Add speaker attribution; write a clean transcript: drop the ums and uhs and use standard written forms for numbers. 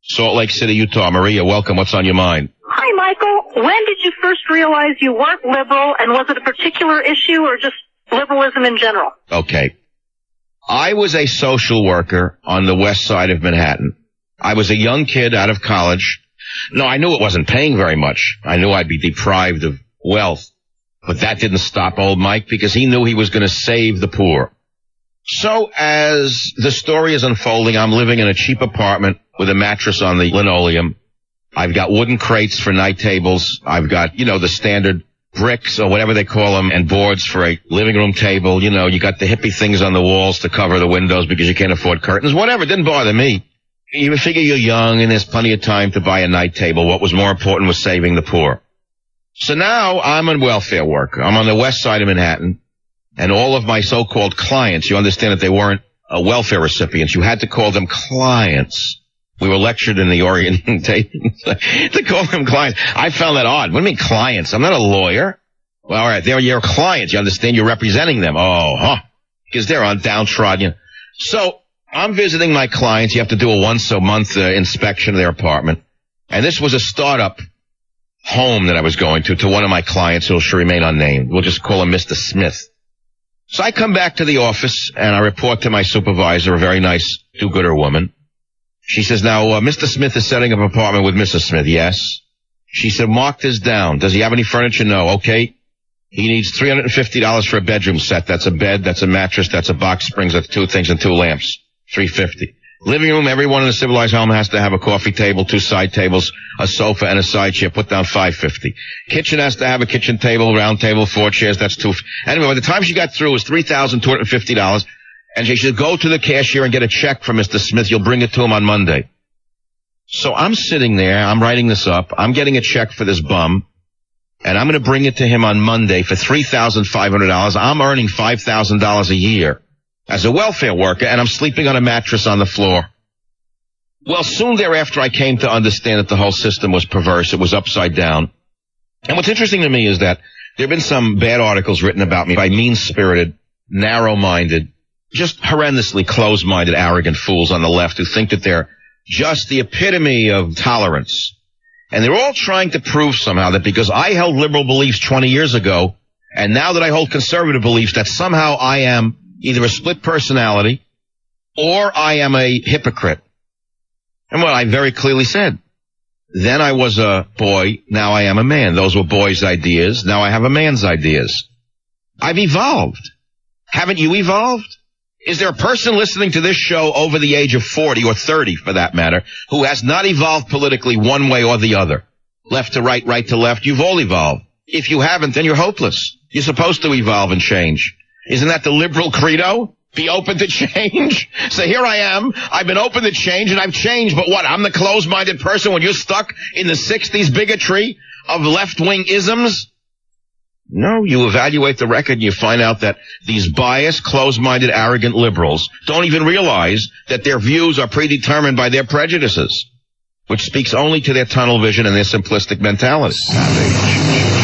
Speaker 1: Salt Lake City, Utah. Maria, welcome. What's on your mind?
Speaker 2: Hi, Michael. When did you first realize you weren't liberal, and was it a particular issue or just liberalism in general?
Speaker 1: Okay. I was a social worker on the west side of Manhattan. I was a young kid out of college. No, I knew it wasn't paying very much. I knew I'd be deprived of wealth. But that didn't stop old Mike because he knew he was going to save the poor. So as the story is unfolding, I'm living in a cheap apartment with a mattress on the linoleum. I've got wooden crates for night tables. I've got, the standard bricks or whatever they call them and boards for a living room table. You got the hippie things on the walls to cover the windows because you can't afford curtains. Whatever, it didn't bother me. You figure you're young and there's plenty of time to buy a night table. What was more important was saving the poor. So now I'm a welfare worker. I'm on the west side of Manhattan, and all of my so-called clients, you understand that they weren't welfare recipients. You had to call them clients. We were lectured in the orientation to call them clients. I found that odd. What do you mean clients? I'm not a lawyer. Well, all right, they're your clients. You understand? You're representing them. Oh, huh. Because they're on downtrodden. So I'm visiting my clients. You have to do a once-a-month inspection of their apartment. And this was a startup home that I was going to one of my clients who should remain unnamed. We'll just call him Mr. Smith. So I come back to the office, and I report to my supervisor, a very nice do-gooder woman. She says, now, Mr. Smith is setting up an apartment with Mrs. Smith. Yes. She said, mark this down. Does he have any furniture? No. Okay. He needs $350 for a bedroom set. That's a bed, that's a mattress, that's a box springs, that's 2 things and 2 lamps. $350. Living room, everyone in a civilized home has to have a coffee table, 2 side tables, a sofa, and a side chair. Put down $550. Kitchen has to have a kitchen table, round table, 4 chairs. That's $250. Anyway, by the time she got through, it was $3,250. And she said, go to the cashier and get a check from Mr. Smith. You'll bring it to him on Monday. So I'm sitting there. I'm writing this up. I'm getting a check for this bum. And I'm going to bring it to him on Monday for $3,500. I'm earning $5,000 a year as a welfare worker, and I'm sleeping on a mattress on the floor. Well, soon thereafter, I came to understand that the whole system was perverse. It was upside down. And what's interesting to me is that there have been some bad articles written about me by mean-spirited, narrow-minded, just horrendously closed-minded, arrogant fools on the left who think that they're just the epitome of tolerance. And they're all trying to prove somehow that because I held liberal beliefs 20 years ago, and now that I hold conservative beliefs, that somehow I am either a split personality or I am a hypocrite. And what I very clearly said, then I was a boy, now I am a man. Those were boys' ideas, now I have a man's ideas. I've evolved. Haven't you evolved? Is there a person listening to this show over the age of 40 or 30, for that matter, who has not evolved politically one way or the other? Left to right, right to left, you've all evolved. If you haven't, then you're hopeless. You're supposed to evolve and change. Isn't that the liberal credo? Be open to change. So here I am. I've been open to change, and I've changed. But what? I'm the closed-minded person when you're stuck in the 60s bigotry of left-wing isms? No, you evaluate the record and you find out that these biased, closed-minded, arrogant liberals don't even realize that their views are predetermined by their prejudices, which speaks only to their tunnel vision and their simplistic mentality. Savage.